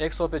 175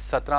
17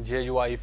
JUIF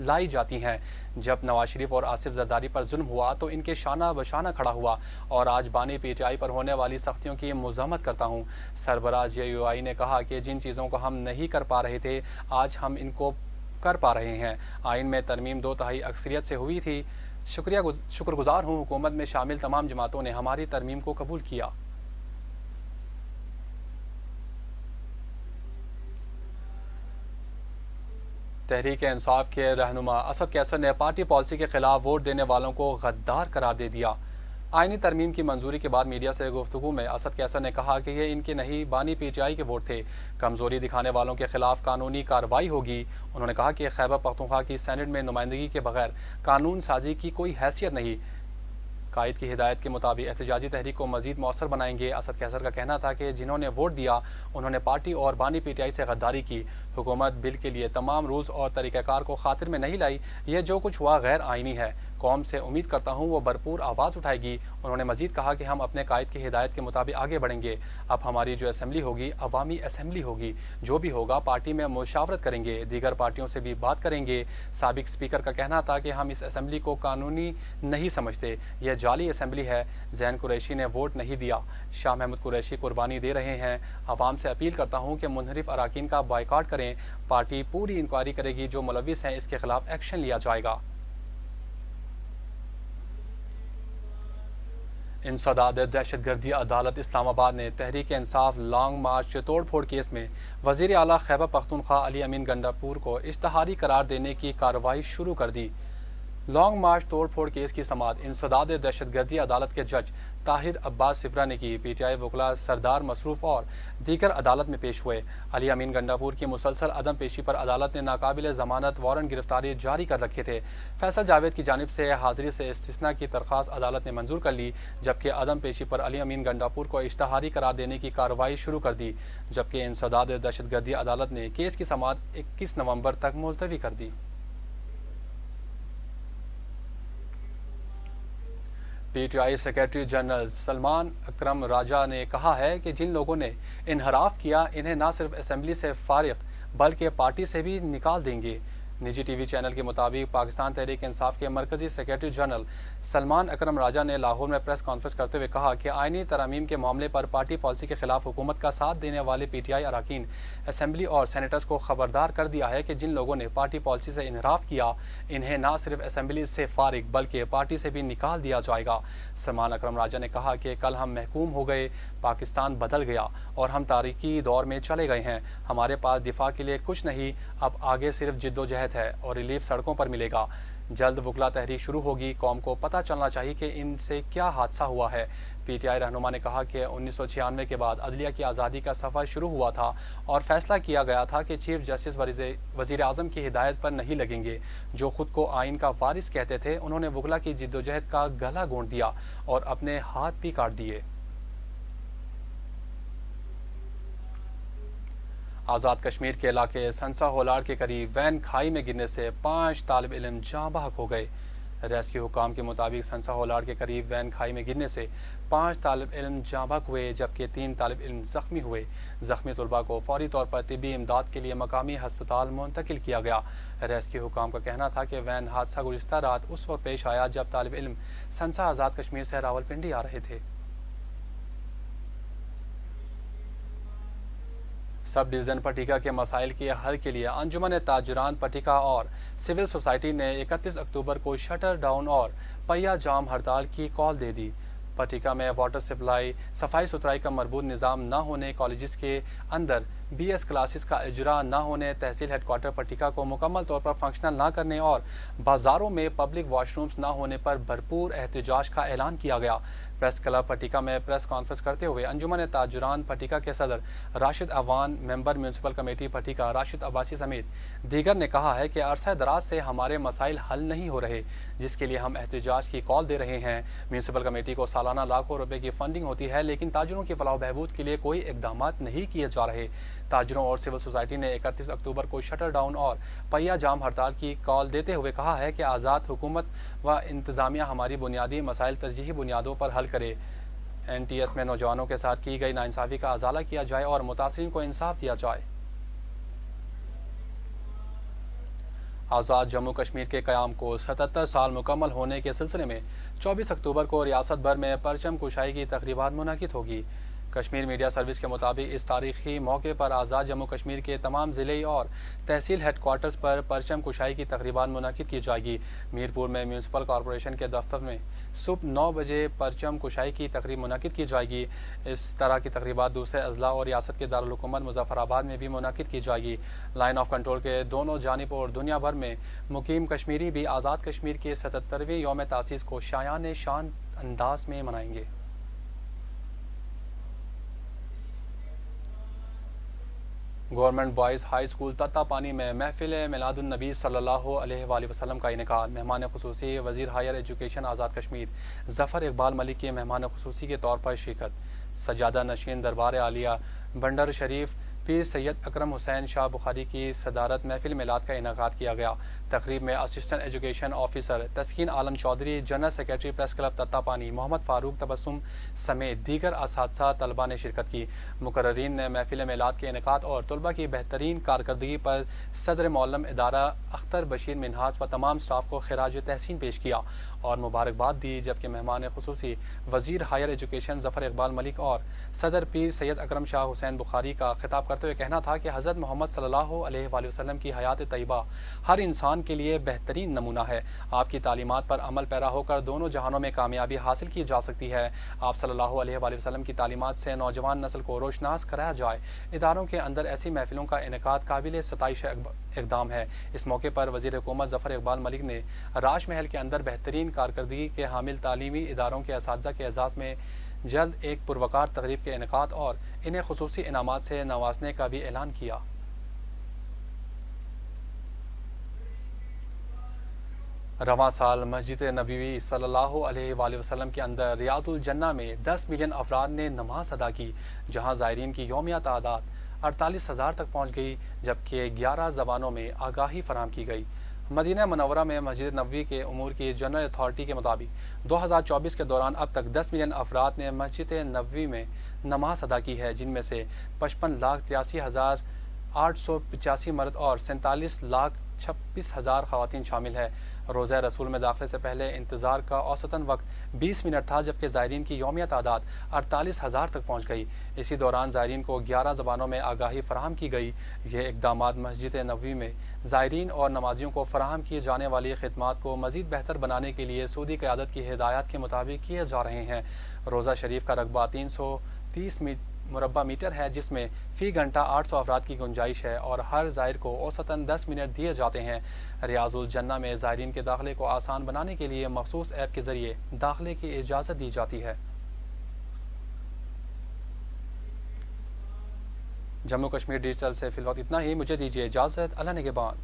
لائی جاتی ہیں۔ جب نواز شریف اور آصف زرداری پر ظلم ہوا تو ان کے شانہ بشانہ کھڑا ہوا اور آج بانی پی ٹی آئی پر ہونے والی سختیوں کی مذمت کرتا ہوں۔ سربراہ JUI نے کہا کہ جن چیزوں کو ہم نہیں کر پا رہے تھے آج ہم ان کو کر پا رہے ہیں۔ آئین میں ترمیم 2/3 اکثریت سے ہوئی تھی۔ شکر گزار ہوں حکومت میں شامل تمام جماعتوں نے ہماری ترمیم کو قبول کیا۔ تحریک انصاف کے رہنما اسد کیسر نے پارٹی پالیسی کے خلاف ووٹ دینے والوں کو غدار قرار دے دیا۔ آئینی ترمیم کی منظوری کے بعد میڈیا سے گفتگو میں اسد کیسر نے کہا کہ یہ ان کے نہیں بانی PTI کے ووٹ تھے، کمزوری دکھانے والوں کے خلاف قانونی کارروائی ہوگی۔ انہوں نے کہا کہ خیبر پختونخوا کی سینٹ میں نمائندگی کے بغیر قانون سازی کی کوئی حیثیت نہیں۔ قائد کی ہدایت کے مطابق احتجاجی تحریک کو مزید مؤثر بنائیں گے۔ اسد کیسر کا کہنا تھا کہ جنہوں نے ووٹ دیا انہوں نے پارٹی اور بانی PTI سے غداری کی۔ حکومت بل کے لیے تمام رولز اور طریقہ کار کو خاطر میں نہیں لائی۔ یہ جو کچھ ہوا غیر آئینی ہے۔ قوم سے امید کرتا ہوں وہ بھرپور آواز اٹھائے گی۔ انہوں نے مزید کہا کہ ہم اپنے قائد کی ہدایت کے مطابق آگے بڑھیں گے۔ اب ہماری جو اسمبلی ہوگی عوامی اسمبلی ہوگی۔ جو بھی ہوگا پارٹی میں مشاورت کریں گے، دیگر پارٹیوں سے بھی بات کریں گے۔ سابق اسپیکر کا کہنا تھا کہ ہم اس اسمبلی کو قانونی نہیں سمجھتے، یہ جعلی اسمبلی ہے۔ زین قریشی نے ووٹ نہیں دیا۔ شاہ محمود قریشی قربانی دے رہے ہیں۔ عوام سے اپیل کرتا ہوں کہ منحرف اراکین کا بائیکاٹ کریں۔ پارٹی پوری انکوائری کرے گی، جو ملوث ہیں اس کے خلاف ایکشن لیا جائے گا۔ انسداد دہشت گردی عدالت اسلام آباد نے تحریک انصاف لانگ مارچ توڑ پھوڑ کیس میں وزیر اعلیٰ خیبر پختونخوا علی امین گنڈاپور کو اشتہاری قرار دینے کی کارروائی شروع کر دی۔ لانگ مارچ توڑ پھوڑ کیس کی سماعت انسداد دہشت گردی عدالت کے جج طاہر عباس سپرا نے کی۔ PTI وکلا سردار مصروف اور دیگر عدالت میں پیش ہوئے۔ علی امین گنڈاپور کی مسلسل عدم پیشی پر عدالت نے ناقابل ضمانت وارنٹ گرفتاری جاری کر رکھے تھے۔ فیصل جاوید کی جانب سے حاضری سے استثناء کی درخواست عدالت نے منظور کر لی، جبکہ عدم پیشی پر علی امین گنڈاپور کو اشتہاری قرار دینے کی کارروائی شروع کر دی، جبکہ انسداد دہشت گردی عدالت نے کیس کی سماعت 21 نومبر تک ملتوی کر دی۔ PTI سیکرٹری جنرل سلمان اکرم راجہ نے کہا ہے کہ جن لوگوں نے انحراف کیا انہیں نہ صرف اسمبلی سے فارغ بلکہ پارٹی سے بھی نکال دیں گے۔ نجی TV چینل کے مطابق پاکستان تحریک انصاف کے مرکزی سیکرٹری جنرل سلمان اکرم راجہ نے لاہور میں پریس کانفرنس کرتے ہوئے کہا کہ آئینی ترامیم کے معاملے پر پارٹی پالیسی کے خلاف حکومت کا ساتھ دینے والے PTI اراکین اسمبلی اور سینیٹرز کو خبردار کر دیا ہے کہ جن لوگوں نے پارٹی پالیسی سے انحراف کیا انہیں نہ صرف اسمبلی سے فارغ بلکہ پارٹی سے بھی نکال دیا جائے گا۔ سلمان اکرم راجہ نے کہا کہ کل ہم محکوم ہو گئے، پاکستان بدل گیا اور ہم تاریخی دور میں چلے گئے ہیں۔ ہمارے پاس دفاع کے لیے کچھ نہیں، اب آگے صرف جد و جہد ہے اور ریلیف سڑکوں پر ملے گا۔ جلد وکلا تحریک شروع ہوگی۔ قوم کو پتہ چلنا چاہیے کہ ان سے کیا حادثہ ہوا ہے۔ PTI رہنما نے کہا کہ 1996 کے بعد عدلیہ کی آزادی کا سفر شروع ہوا تھا اور فیصلہ کیا گیا تھا کہ چیف جسٹس وزیر اعظم کی ہدایت پر نہیں لگیں گے۔ جو خود کو آئین کا وارث کہتے تھے انہوں نے وکلا کی جدوجہد کا گلا گھونٹ دیا اور اپنے ہاتھ بھی کاٹ دیے۔ آزاد کشمیر کے علاقے سنسا ہولاڈ کے قریب وین کھائی میں گرنے سے 5 طالب علم جاں بحق ہو گئے۔ ریسکیو حکام کے مطابق سنسا ہولاڈ کے قریب وین کھائی میں گرنے سے 5 طالب علم جاں بحق ہوئے، جبکہ 3 طالب علم زخمی ہوئے۔ زخمی طلباء کو فوری طور پر طبی امداد کے لیے مقامی ہسپتال منتقل کیا گیا۔ ریسکیو حکام کا کہنا تھا کہ وین حادثہ گزشتہ رات اس وقت پیش آیا جب طالب علم سنسا آزاد کشمیر سے راولپنڈی آ رہے تھے۔ سب ڈویژن پٹیکا کے مسائل کے حل کے لیے انجمن تاجران پٹیکا اور سول سوسائٹی نے 31 اکتوبر کو شٹر ڈاؤن اور پہیہ جام ہڑتال کی کال دے دی۔ پٹیکا میں واٹر سپلائی، صفائی ستھرائی کا مربوط نظام نہ ہونے، کالجز کے اندر BS کلاسز کا اجرا نہ ہونے، تحصیل ہیڈ کوارٹر پٹیکا کو مکمل طور پر فنکشنل نہ کرنے اور بازاروں میں پبلک واش رومز نہ ہونے پر بھرپور احتجاج کا اعلان کیا گیا۔ پریس کلب پٹیکا میں پریس کانفرنس کرتے ہوئے انجمن تاجران پٹیکا کے صدر راشد اوان، ممبر میونسپل کمیٹی پٹیکا راشد عباسی سمیت دیگر نے کہا ہے کہ عرصہ دراز سے ہمارے مسائل حل نہیں ہو رہے، جس کے لیے ہم احتجاج کی کال دے رہے ہیں۔ میونسپل کمیٹی کو سالانہ لاکھوں روپے کی فنڈنگ ہوتی ہے، لیکن تاجروں کی فلاح و بہبود کے لیے کوئی اقدامات نہیں کیے جا رہے۔ تاجروں اور سول سوسائٹی نے 31 اکتوبر کو شٹر ڈاؤن اور پہیہ جام ہڑتال کی کال دیتے ہوئے کہا ہے کہ آزاد حکومت و انتظامیہ ہماری بنیادی مسائل ترجیحی بنیادوں پر حل کرے۔ NTS میں نوجوانوں کے ساتھ کی گئی ناانصافی کا ازالہ کیا جائے اور متاثرین کو انصاف دیا جائے۔ آزاد جموں کشمیر کے قیام کو 77 سال مکمل ہونے کے سلسلے میں 24 اکتوبر کو ریاست بھر میں پرچم کشائی کی تقریبات منعقد ہوگی۔ کشمیر میڈیا سروس کے مطابق اس تاریخی موقع پر آزاد جموں کشمیر کے تمام ضلعی اور تحصیل ہیڈ کوارٹرز پر پرچم کشائی کی تقریبات منعقد کی جائے گی۔ میرپور میں میونسپل کارپوریشن کے دفتر میں صبح 9 بجے پرچم کشائی کی تقریب منعقد کی جائے گی۔ اس طرح کی تقریبات دوسرے اضلاع اور ریاست کے دارالحکومت مظفر آباد میں بھی منعقد کی جائے گی۔ لائن آف کنٹرول کے دونوں جانب اور دنیا بھر میں مقیم کشمیری بھی آزاد کشمیر کے 77ویں یوم تاسیس کو شایان شان انداز میں منائیں گے۔ گورنمنٹ بوائز ہائی اسکول تتا پانی میں محفل میلاد النبی صلی اللہ علیہ وآلہ وسلم کا انعقاد۔ مہمان خصوصی وزیر ہائر ایجوکیشن آزاد کشمیر ظفر اقبال ملک کے مہمان خصوصی کے طور پر شرکت۔ سجادہ نشین دربار عالیہ بنڈر شریف پیر سید اکرم حسین شاہ بخاری کی صدارت محفل میلاد کا انعقاد کیا گیا۔ تقریب میں assistant education officer Taskeen Alam Chaudhry, general secretary press club Tatta Pani Muhammad فاروق تبسم سمیت دیگر اساتذہ طلباء نے شرکت کی۔ مقررین نے محفل میلاد کے انعقاد اور طلباء کی بہترین کارکردگی پر صدر معلم ادارہ اختر بشیر منہاس و تمام سٹاف کو خراج تحسین پیش کیا اور مبارکباد دی، جبکہ مہمان خصوصی وزیر ہائر ایجوکیشن ظفر اقبال ملک اور صدر پیر سید اکرم شاہ حسین بخاری کا خطاب کرتے ہوئے کہنا تھا کہ حضرت محمد صلی اللہ علیہ وآلہ وسلم کی حیات طیبہ ہر انسان کے لیے بہترین نمونہ ہے۔ آپ کی تعلیمات پر عمل پیرا ہو کر دونوں جہانوں میں کامیابی حاصل کی جا سکتی ہے۔ آپ صلی اللہ علیہ وآلہ وسلم کی تعلیمات سے نوجوان نسل کو روشناس کرایا جائے۔ اداروں کے اندر ایسی محفلوں کا انعقاد قابل ستائش اقدام ہے۔ اس موقع پر وزیر حکومت ظفر اقبال ملک نے راج محل کے اندر بہترین کارکردگی کے حامل تعلیمی اداروں کے اساتذہ کے اعزاز میں جلد ایک پروقار تقریب کے انعقاد اور انہیں خصوصی انعامات سے نوازنے کا بھی اعلان کیا۔ رواں سال مسجد نبوی صلی اللہ علیہ وآلہ وسلم کے اندر ریاض الجنہ میں 10 ملین افراد نے نماز ادا کی، جہاں زائرین کی یومیہ تعداد 48,000 تک پہنچ گئی، جبکہ 11 زبانوں میں آگاہی فراہم کی گئی۔ مدینہ منورہ میں مسجد نبوی کے امور کی جنرل اتھارٹی کے مطابق 2024 کے دوران اب تک 10 ملین افراد نے مسجد نبوی میں نماز ادا کی ہے، جن میں سے 55,83,885 مرد اور 47,26,000 خواتین شامل ہیں۔ روزہ رسول میں داخلے سے پہلے انتظار کا اوسطاً وقت 20 منٹ تھا، جبکہ زائرین کی یومیہ تعداد 48,000 تک پہنچ گئی۔ اسی دوران زائرین کو 11 زبانوں میں آگاہی فراہم کی گئی۔ یہ اقدامات مسجد نبوی میں زائرین اور نمازیوں کو فراہم کی جانے والی خدمات کو مزید بہتر بنانے کے لیے سعودی قیادت کی ہدایات کے مطابق کیے جا رہے ہیں۔ روزہ شریف کا رقبہ 330 مربع میٹر ہے، جس میں فی گھنٹہ 800 افراد کی گنجائش ہے اور ہر زائر کو اوسطاً 10 منٹ دیے جاتے ہیں۔ ریاض الجنہ میں زائرین کے داخلے کو آسان بنانے کے لیے مخصوص ایپ کے ذریعے داخلے کی اجازت دی جاتی ہے۔ جموں کشمیر ڈیجیٹل سے فی الوقت اتنا ہی، مجھے دیجیے اجازت، اللہ نگہبان۔